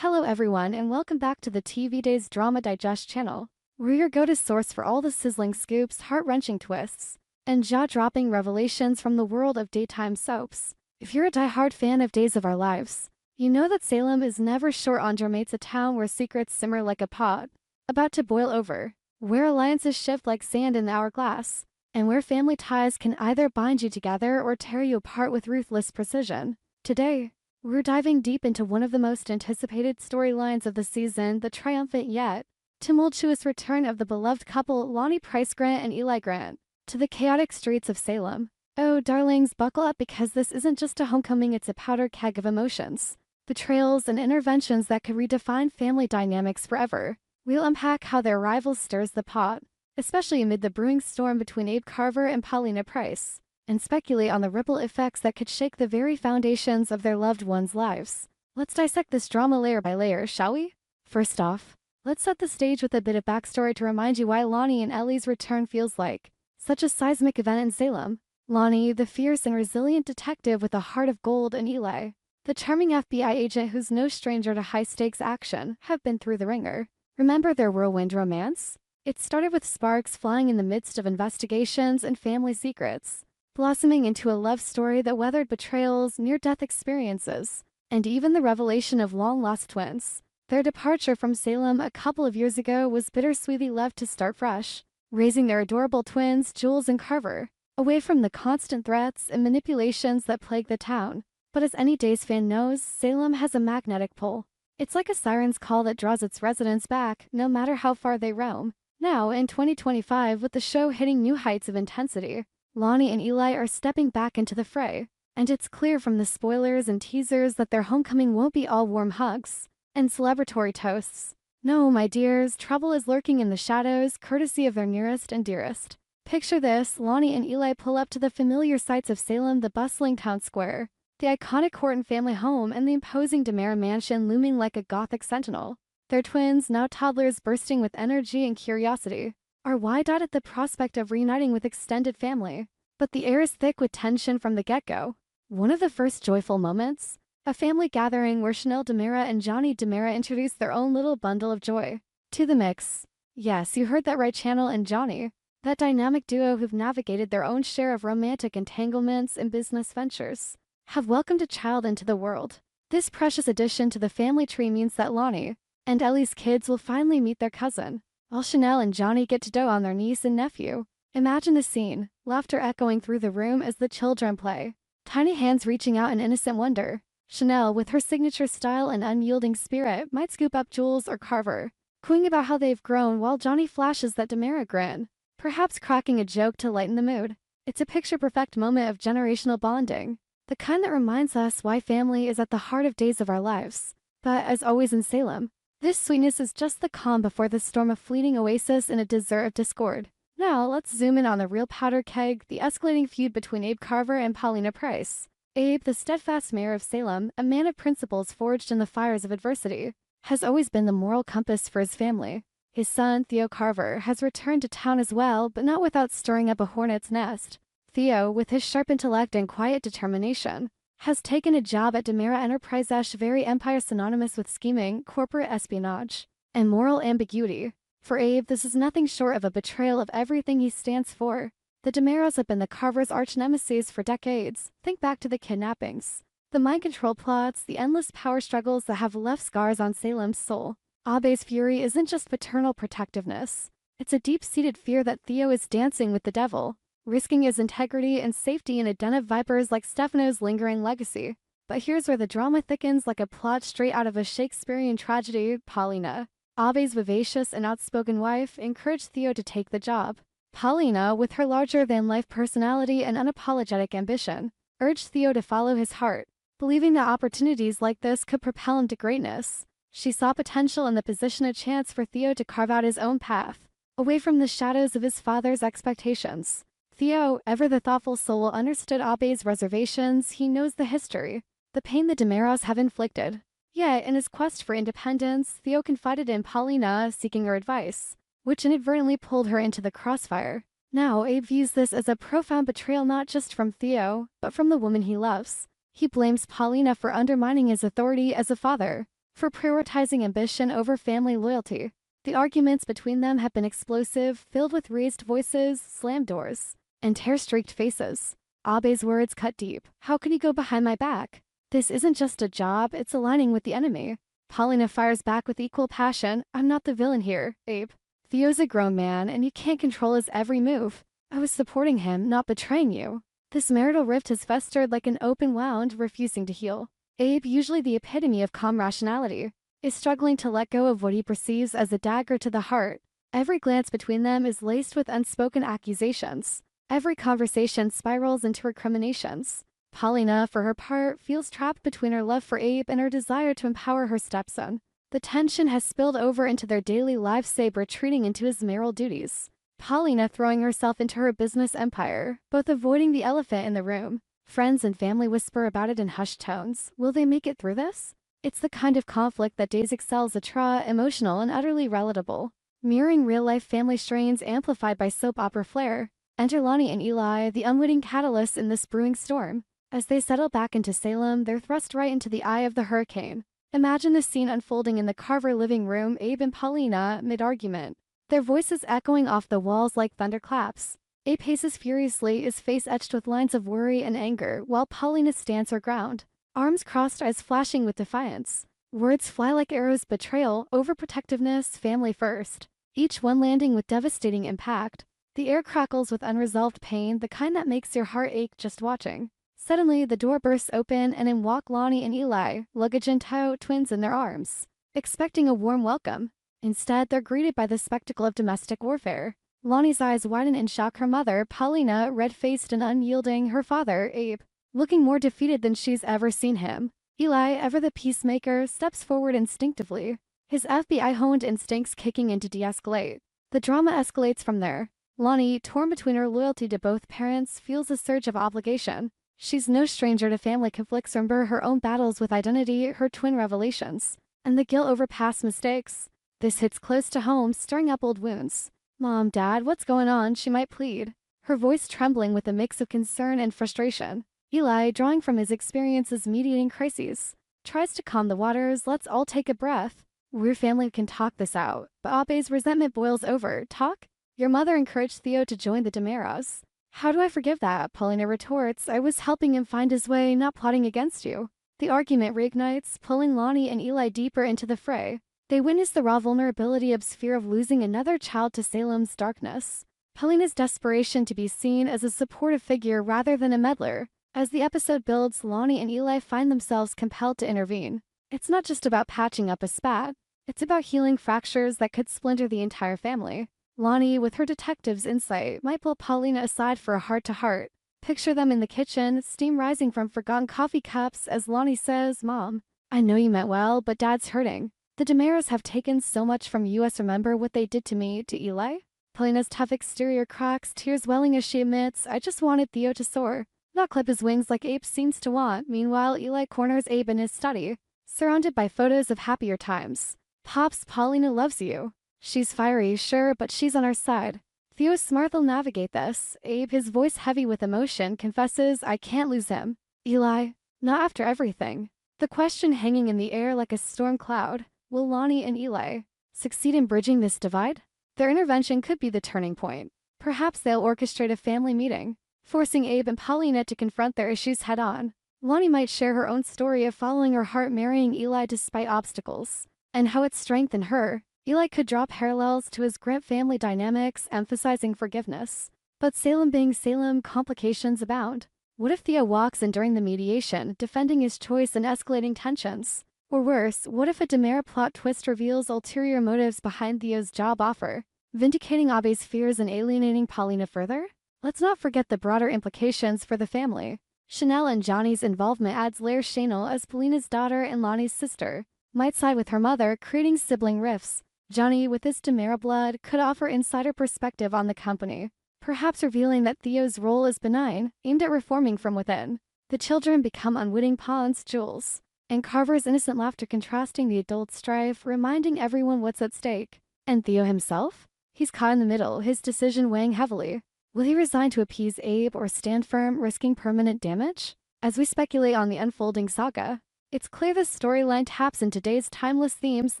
Hello everyone and welcome back to the TV Days Drama Digest channel. We're your go-to source for all the sizzling scoops, heart-wrenching twists, and jaw-dropping revelations from the world of daytime soaps. If you're a die-hard fan of Days of Our Lives, you know that Salem is never short on dramates, a town where secrets simmer like a pot about to boil over, where alliances shift like sand in the hourglass, and where family ties can either bind you together or tear you apart with ruthless precision. Today, we're diving deep into one of the most anticipated storylines of the season, the triumphant yet tumultuous return of the beloved couple Lani Price Grant and Eli Grant to the chaotic streets of Salem. Oh, darlings, buckle up because this isn't just a homecoming, it's a powder keg of emotions, betrayals, and interventions that could redefine family dynamics forever. We'll unpack how their rival stirs the pot, especially amid the brewing storm between Abe Carver and Paulina Price, and speculate on the ripple effects that could shake the very foundations of their loved ones' lives. Let's dissect this drama layer by layer, shall we? First off, let's set the stage with a bit of backstory to remind you why Lani and Eli's return feels like such a seismic event in Salem. Lani, the fierce and resilient detective with a heart of gold, and Eli, the charming FBI agent who's no stranger to high-stakes action, have been through the ringer. Remember their whirlwind romance? It started with sparks flying in the midst of investigations and family secrets, blossoming into a love story that weathered betrayals, near-death experiences, and even the revelation of long-lost twins. Their departure from Salem a couple of years ago was bittersweetly left to start fresh, raising their adorable twins, Jules and Carver, away from the constant threats and manipulations that plague the town. But as any Days fan knows, Salem has a magnetic pull. It's like a siren's call that draws its residents back, no matter how far they roam. Now, in 2025, with the show hitting new heights of intensity, Lani and Eli are stepping back into the fray, and it's clear from the spoilers and teasers that their homecoming won't be all warm hugs and celebratory toasts. No, my dears, trouble is lurking in the shadows, courtesy of their nearest and dearest. Picture this: Lani and Eli pull up to the familiar sights of Salem, the bustling town square, the iconic Horton family home, and the imposing DeMera mansion looming like a Gothic sentinel. Their twins, now toddlers bursting with energy and curiosity, are wide-eyed at the prospect of reuniting with extended family. But the air is thick with tension from the get-go. One of the first joyful moments, a family gathering where Chanel DeMera and Johnny DeMera introduced their own little bundle of joy to the mix. Yes, you heard that right, Chanel and Johnny, that dynamic duo who've navigated their own share of romantic entanglements and business ventures, have welcomed a child into the world. This precious addition to the family tree means that Lani and Ellie's kids will finally meet their cousin, while Chanel and Johnny get to dote on their niece and nephew. Imagine the scene, laughter echoing through the room as the children play, tiny hands reaching out in innocent wonder. Chanel, with her signature style and unyielding spirit, might scoop up Jules or Carver, cooing about how they've grown, while Johnny flashes that DeMera grin, perhaps cracking a joke to lighten the mood. It's a picture-perfect moment of generational bonding, the kind that reminds us why family is at the heart of Days of Our Lives. But as always in Salem, this sweetness is just the calm before the storm, of fleeting oasis in a desert of discord. Now, let's zoom in on the real powder keg, the escalating feud between Abe Carver and Paulina Price. Abe, the steadfast mayor of Salem, a man of principles forged in the fires of adversity, has always been the moral compass for his family. His son, Theo Carver, has returned to town as well, but not without stirring up a hornet's nest. Theo, with his sharp intellect and quiet determination, has taken a job at DeMera Enterprises, very empire synonymous with scheming, corporate espionage, and moral ambiguity. For Abe, this is nothing short of a betrayal of everything he stands for. The DeMeras have been the Carvers' arch-nemesis for decades. Think back to the kidnappings, the mind control plots, the endless power struggles that have left scars on Salem's soul. Abe's fury isn't just paternal protectiveness. It's a deep-seated fear that Theo is dancing with the devil, risking his integrity and safety in a den of vipers like Stefano's lingering legacy. But here's where the drama thickens like a plot straight out of a Shakespearean tragedy. Paulina, Abe's vivacious and outspoken wife, encouraged Theo to take the job. Paulina, with her larger-than-life personality and unapologetic ambition, urged Theo to follow his heart, believing that opportunities like this could propel him to greatness. She saw potential in the position, a chance for Theo to carve out his own path, away from the shadows of his father's expectations. Theo, ever the thoughtful soul, understood Abe's reservations. He knows the history, the pain the DeMeras have inflicted. Yet, in his quest for independence, Theo confided in Paulina, seeking her advice, which inadvertently pulled her into the crossfire. Now, Abe views this as a profound betrayal, not just from Theo, but from the woman he loves. He blames Paulina for undermining his authority as a father, for prioritizing ambition over family loyalty. The arguments between them have been explosive, filled with raised voices, slammed doors, and tear-streaked faces. Abe's words cut deep. How could you go behind my back? This isn't just a job, it's aligning with the enemy. Paulina fires back with equal passion. I'm not the villain here, Abe. Theo's a grown man, and you can't control his every move. I was supporting him, not betraying you. This marital rift has festered like an open wound, refusing to heal. Abe, usually the epitome of calm rationality, is struggling to let go of what he perceives as a dagger to the heart. Every glance between them is laced with unspoken accusations. Every conversation spirals into recriminations. Paulina, for her part, feels trapped between her love for Abe and her desire to empower her stepson. The tension has spilled over into their daily lives, Abe retreating into his marital duties, Paulina throwing herself into her business empire, both avoiding the elephant in the room. Friends and family whisper about it in hushed tones. Will they make it through this? It's the kind of conflict that Days excels at, emotional and utterly relatable, mirroring real-life family strains amplified by soap opera flair. Enter Lani and Eli, the unwitting catalysts in this brewing storm. As they settle back into Salem, they're thrust right into the eye of the hurricane. Imagine the scene unfolding in the Carver living room, Abe and Paulina, mid-argument, their voices echoing off the walls like thunderclaps. Abe paces furiously, his face etched with lines of worry and anger, while Paulina stands her ground, arms crossed, eyes flashing with defiance. Words fly like arrows: betrayal, overprotectiveness, family first, each one landing with devastating impact. The air crackles with unresolved pain, the kind that makes your heart ache just watching. Suddenly, the door bursts open, and in walk Lani and Eli, luggage in tow, twins in their arms, expecting a warm welcome. Instead, they're greeted by the spectacle of domestic warfare. Lani's eyes widen in shock, her mother, Paulina, red-faced and unyielding, her father, Abe, looking more defeated than she's ever seen him. Eli, ever the peacemaker, steps forward instinctively, his FBI-honed instincts kicking in to de-escalate. The drama escalates from there. Lani, torn between her loyalty to both parents, feels a surge of obligation. She's no stranger to family conflicts. Remember her own battles with identity, her twin revelations, and the guilt over past mistakes. This hits close to home, stirring up old wounds. Mom, Dad, what's going on? She might plead, her voice trembling with a mix of concern and frustration. Eli, drawing from his experiences mediating crises, tries to calm the waters. Let's all take a breath. We're family, can talk this out. But Abe's resentment boils over. Talk? Your mother encouraged Theo to join the Damaras. How do I forgive that? Paulina retorts. I was helping him find his way, not plotting against you. The argument reignites, pulling Lani and Eli deeper into the fray. They witness the raw vulnerability Abe's fear of losing another child to Salem's darkness, Paulina's desperation to be seen as a supportive figure rather than a meddler. As the episode builds, Lani and Eli find themselves compelled to intervene. It's not just about patching up a spat, it's about healing fractures that could splinter the entire family. Lani, with her detective's insight, might pull Paulina aside for a heart-to-heart. Picture them in the kitchen, steam rising from forgotten coffee cups as Lani says, Mom, I know you meant well, but Dad's hurting. The Damaras have taken so much from you. Remember what they did to me, to Eli? Paulina's tough exterior cracks, tears welling as she admits, I just wanted Theo to soar, not clip his wings like Abe seems to want. Meanwhile, Eli corners Abe in his study, surrounded by photos of happier times. Pops, Paulina loves you. She's fiery, sure, but she's on our side. Theo's smart, they'll navigate this. Abe, his voice heavy with emotion, confesses, I can't lose him. Eli, not after everything. The question hanging in the air like a storm cloud. Will Lani and Eli succeed in bridging this divide? Their intervention could be the turning point. Perhaps they'll orchestrate a family meeting, forcing Abe and Paulina to confront their issues head-on. Lani might share her own story of following her heart, marrying Eli despite obstacles, and how it strengthened her. Eli could draw parallels to his Grant family dynamics, emphasizing forgiveness. But Salem being Salem, complications abound. What if Theo walks in during the mediation, defending his choice and escalating tensions? Or worse, what if a Damara plot twist reveals ulterior motives behind Theo's job offer, vindicating Abe's fears and alienating Paulina further? Let's not forget the broader implications for the family. Chanel and Johnny's involvement adds layers. Chanel, as Paulina's daughter and Lani's sister, might side with her mother, creating sibling rifts. Johnny, with his Damara blood, could offer insider perspective on the company, perhaps revealing that Theo's role is benign, aimed at reforming from within. The children become unwitting pawns, Jules, and Carver's innocent laughter contrasting the adult strife, reminding everyone what's at stake. And Theo himself? He's caught in the middle, his decision weighing heavily. Will he resign to appease Abe or stand firm, risking permanent damage? As we speculate on the unfolding saga, It's clear this storyline taps into today's timeless themes: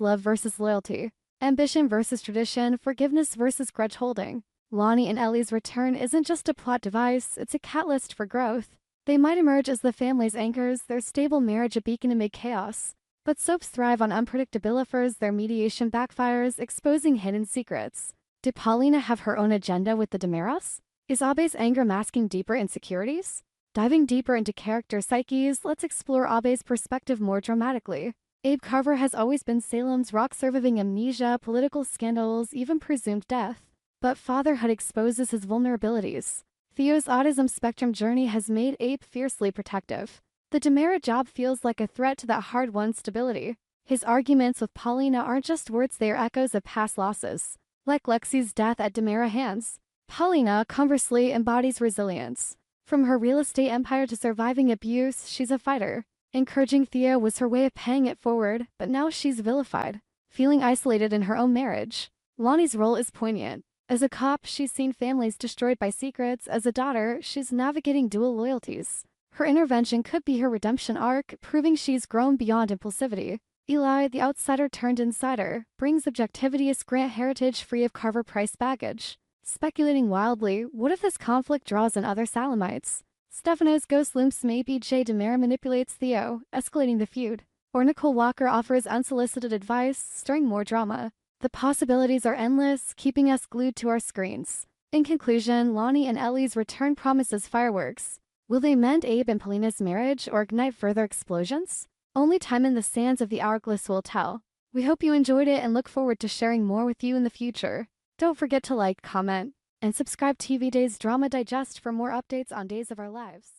love versus loyalty, ambition versus tradition, forgiveness versus grudge holding. Lani and Ellie's return isn't just a plot device, it's a catalyst for growth. They might emerge as the family's anchors, their stable marriage a beacon amid chaos. But soaps thrive on unpredictabilities, their mediation backfires, exposing hidden secrets. Did Paulina have her own agenda with the Damaras? Is Abe's anger masking deeper insecurities? Diving deeper into character psyches, let's explore Abe's perspective more dramatically. Abe Carver has always been Salem's rock, surviving amnesia, political scandals, even presumed death. But fatherhood exposes his vulnerabilities. Theo's autism spectrum journey has made Abe fiercely protective. The Damara job feels like a threat to that hard-won stability. His arguments with Paulina aren't just words, they are echoes of past losses. Like Lexi's death at Damara hands, Paulina, conversely, embodies resilience. From her real estate empire to surviving abuse, she's a fighter. Encouraging Theo was her way of paying it forward, but now she's vilified, feeling isolated in her own marriage. Lonnie's role is poignant. As a cop, she's seen families destroyed by secrets. As a daughter, she's navigating dual loyalties. Her intervention could be her redemption arc, proving she's grown beyond impulsivity. Eli, the outsider turned insider, brings objectivity as Grant heritage free of Carver-Price baggage. Speculating wildly, what if this conflict draws in other Salemites? Stefano's ghost looms, maybe Jay Damara manipulates Theo, escalating the feud. Or Nicole Walker offers unsolicited advice, stirring more drama. The possibilities are endless, keeping us glued to our screens. In conclusion, Lani and Ellie's return promises fireworks. Will they mend Abe and Paulina's marriage or ignite further explosions? Only time in the sands of the hourglass will tell. We hope you enjoyed it and look forward to sharing more with you in the future. Don't forget to like, comment, and subscribe to TV Days Drama Digest for more updates on Days of Our Lives.